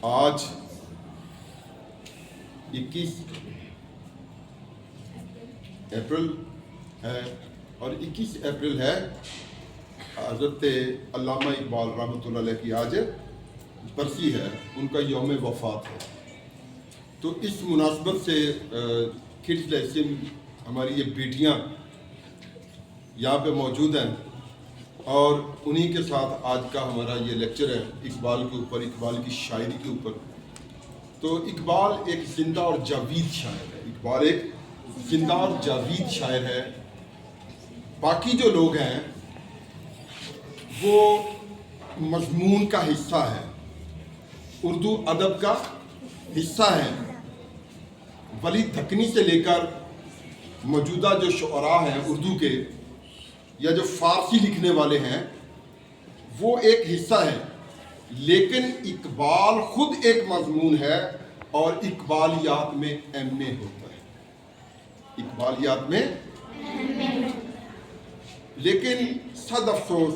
آج 21 اپریل ہے اور 21 اپریل ہے حضرت علامہ اقبال رحمۃ اللہ علیہ کی آج برسی ہے، ان کا یوم وفات ہے۔ تو اس مناسبت سے کڈس لیسیم ہماری یہ بیٹیاں یہاں پہ موجود ہیں اور انہی کے ساتھ آج کا ہمارا یہ لیکچر ہے اقبال کے اوپر، اقبال کی شاعری کے اوپر۔ تو اقبال ایک زندہ اور جاوید شاعر ہے، اقبال ایک زندہ اور جاوید شاعر ہے۔ باقی جو لوگ ہیں وہ مضمون کا حصہ ہے، اردو ادب کا حصہ ہے۔ ولی دھکنی سے لے کر موجودہ جو شعراء ہیں اردو کے یا جو فارسی لکھنے والے ہیں وہ ایک حصہ ہے، لیکن اقبال خود ایک مضمون ہے اور اقبالیات میں ایم اے ہوتا ہے، اقبالیات میں۔ لیکن صد افسوس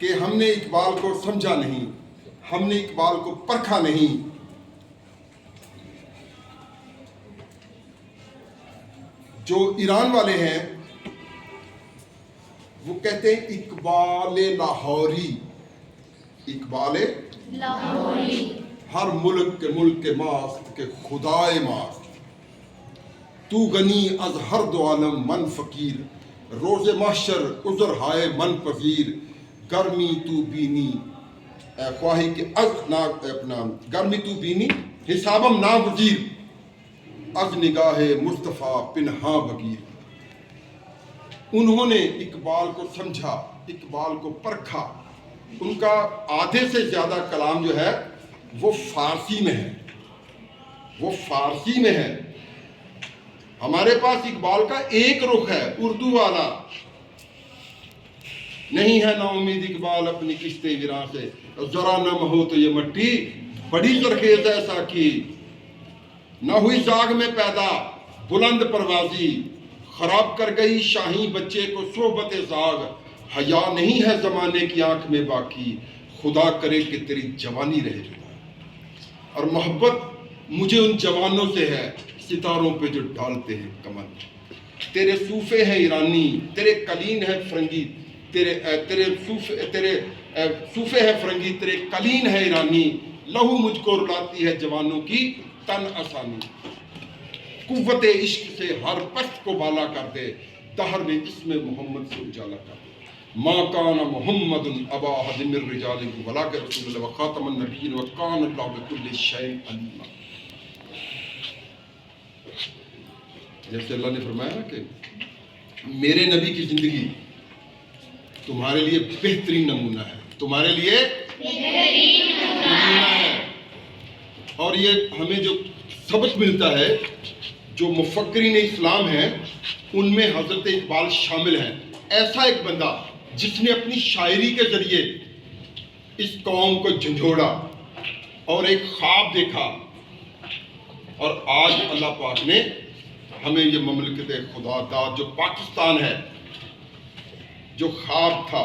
کہ ہم نے اقبال کو سمجھا نہیں، ہم نے اقبال کو پرکھا نہیں۔ جو ایران والے ہیں وہ کہتے ہیں اقبال لاہوری، اقبال لاہوری، ہر ملک کے ماست کے خدائے ماست، تو غنی از ہر دو عالم من فقیر، روز محشر عذر ہائے من پذیر، گرمی تو بینی خواہی کے از نا اپنا، گرمی تو بینی حسابم ناگزیر، از نگاہ مصطفیٰ پنہاں بگیر۔ انہوں نے اقبال کو سمجھا، اقبال کو پرکھا۔ ان کا آدھے سے زیادہ کلام جو ہے وہ فارسی میں ہے، وہ فارسی میں ہے۔ ہمارے پاس اقبال کا ایک رخ ہے اردو والا، نہیں ہے نا امید اقبال اپنی کشتے ویراں سے، ذرا نم ہو تو یہ مٹی بڑی زرخیز ہے ساکی، نہ ہوئی زاغ میں پیدا بلند پروازی، خراب کر گئی شاہی بچے کو صحبت زاغ، حیا نہیں ہے زمانے کی آنکھ میں باقی، خدا کرے کہ تیری جوانی رہ جائے۔ اور محبت مجھے ان جوانوں سے ہے ستاروں پہ جو ڈالتے ہیں کمر، تیرے صوفے ہیں ایرانی، تیرے قلین ہے فرنگی، تیرے صوفے ہے فرنگی، تیرے قلین ہے ایرانی، لہو مجھ کو رلاتی ہے جوانوں کی تن آسانی، قوت عشق سے ہر پشت کو بالا کر دے، دہر میں اسم محمد سے اجالا کر دے۔ ما کان محمد ابا احد من رجالکم ولکن رسول اللہ وخاتم النبیین وکان اللہ بکل شیء علیما۔ جیسے اللہ نے فرمایا نا کہ میرے نبی کی زندگی تمہارے لیے بہترین نمونہ ہے، تمہارے لیے بہترین نمونہ ہے۔ اور یہ ہمیں جو سبق ملتا ہے، جو مفکرین اسلام ہیں ان میں حضرت اقبال شامل ہیں۔ ایسا ایک بندہ جس نے اپنی شاعری کے ذریعے اس قوم کو جھنجھوڑا اور ایک خواب دیکھا، اور آج اللہ پاک نے ہمیں یہ مملکت خدا داد جو پاکستان ہے، جو خواب تھا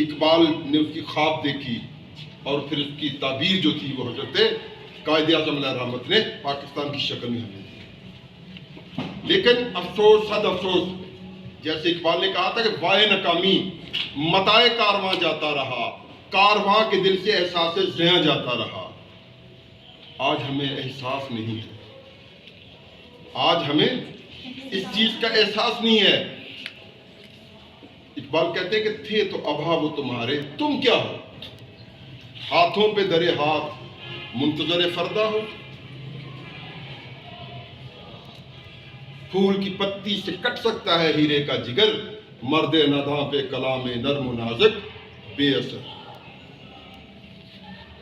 اقبال نے اس کی خواب دیکھی اور پھر اس کی تعبیر جو تھی وہ حضرت قائد اعظم علیہ رحمت نے پاکستان کی شکل میں ہمیں دی۔ لیکن افسوس صد افسوس، جیسے اقبال نے کہا تھا کہ وائے ناکامی متائے کارواں جاتا رہا، کارواں کے دل سے احساس زیاں جاتا رہا۔ آج ہمیں احساس نہیں ہے، آج ہمیں اس چیز کا احساس نہیں ہے۔ اقبال کہتے ہیں کہ تھے تو ابھا وہ تمہارے، تم کیا ہو؟ ہاتھوں پہ درے ہاتھ منتظر فردا ہو، پھول کی پتی سے کٹ سکتا ہے ہیرے کا جگر، مرد نداں پہ کلام نرم و نازک بے اثر۔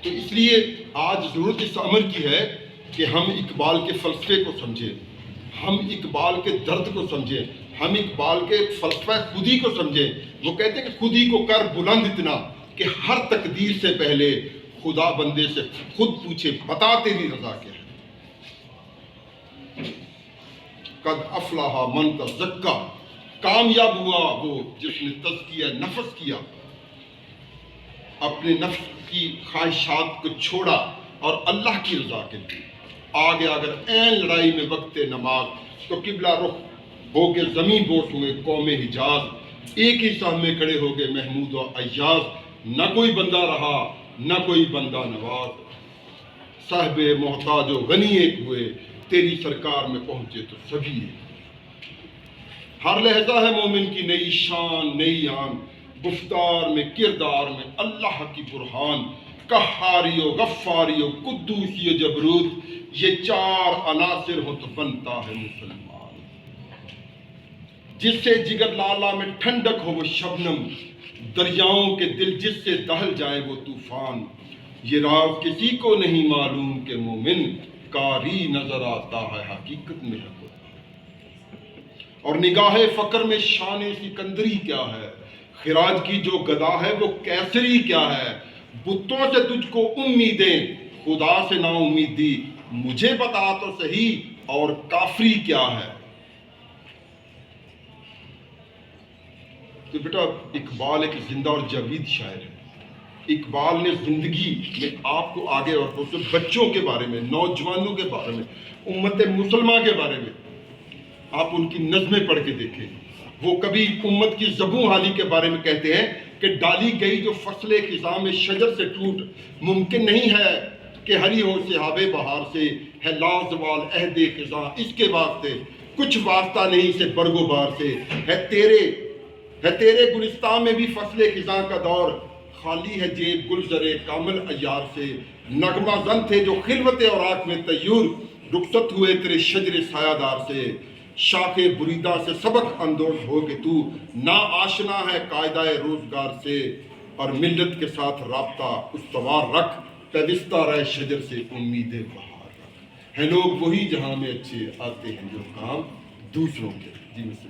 تو اس لیے آج ضرورت اس عمل کی ہے کہ ہم اقبال کے فلسفے کو سمجھیں، ہم اقبال کے درد کو سمجھیں، ہم اقبال کے فلسفہ خودی کو سمجھیں۔ وہ کہتے ہیں کہ خودی کو کر بلند اتنا کہ ہر تقدیر سے پہلے خدا بندے سے خود پوچھے بتا تیری رضا کیا ہے۔ قد افلح من تزکا، کامیاب ہوا وہ جس نے تزکیہ نفس کیا۔ اپنے نفس کی خواہشات کو چھوڑا اور اللہ کی رضا کے لیے آگے اگر این لڑائی میں وقت نماز تو قبلہ رخ ہو کے زمین بوس ہوئے قوم حجاز، ایک ہی صف میں کھڑے ہو گئے محمود و ایاز، نہ کوئی بندہ رہا نہ کوئی بندہ نواز، صاحب محتاج و غنی ایک ہوئے، تیری سرکار میں پہنچے تو سبھی ایک۔ ہر لہجہ ہے مومن کی نئی شان نئی آن، گفتار میں کردار میں اللہ کی برہان، قہاری و غفاری و قدوسی و جبروت، یہ چار عناصر ہو تو بنتا ہے مسلمان۔ جس سے جگر لالا میں ٹھنڈک ہو وہ شبنم، دریاؤں کے دل جس سے دہل جائے وہ طوفان، یہ راز کسی کو نہیں معلوم کہ مومن کاری نظر آتا ہے حقیقت میں ہے قرآن۔ اور نگاہ فقر میں شان سکندری کیا ہے، خراج کی جو گدا ہے وہ کیسری کیا ہے، بتوں سے تجھ کو امیدیں خدا سے نا امیدی، مجھے بتا تو صحیح اور کافری کیا ہے۔ تو بیٹا اقبال ایک زندہ اور جاوید شاعر ہے۔ اقبال نے زندگی میں آپ کو آگے اور بچوں کے بارے میں، نوجوانوں کے بارے میں، امت مسلمہ کے بارے میں آپ ان کی نظمیں پڑھ کے دیکھیں۔ وہ کبھی امت کی زبوں حالی کے بارے میں کہتے ہیں کہ ڈالی گئی جو فصل خزاں میں شجر سے ٹوٹ، ممکن نہیں ہے کہ ہری ہو صحاب بہار سے، ہے لازوال عہد خزاں اس کے واسطے، کچھ واسطہ نہیں سے برگ و بار سے، ہے تیرے گلستان میں بھی فصل خزاں کا دور، خالی ہے جیب گلزر کامل عیار سے، نغمہ زن تھے جو خلوت اور آنکھ میں طیور، رخصت ہوئے تیرے شجر سایہ دار سے، شاخ بریدہ سے سبق اندوز ہو کہ تو نا آشنا ہے قاعدہ روزگار سے، اور ملت کے ساتھ رابطہ استوار رکھ، پیوستہ رہ شجر سے امید بہار رکھ۔ ہے لوگ وہی جہاں میں اچھے آتے ہیں جو کام دوسروں کے۔ جی میں سے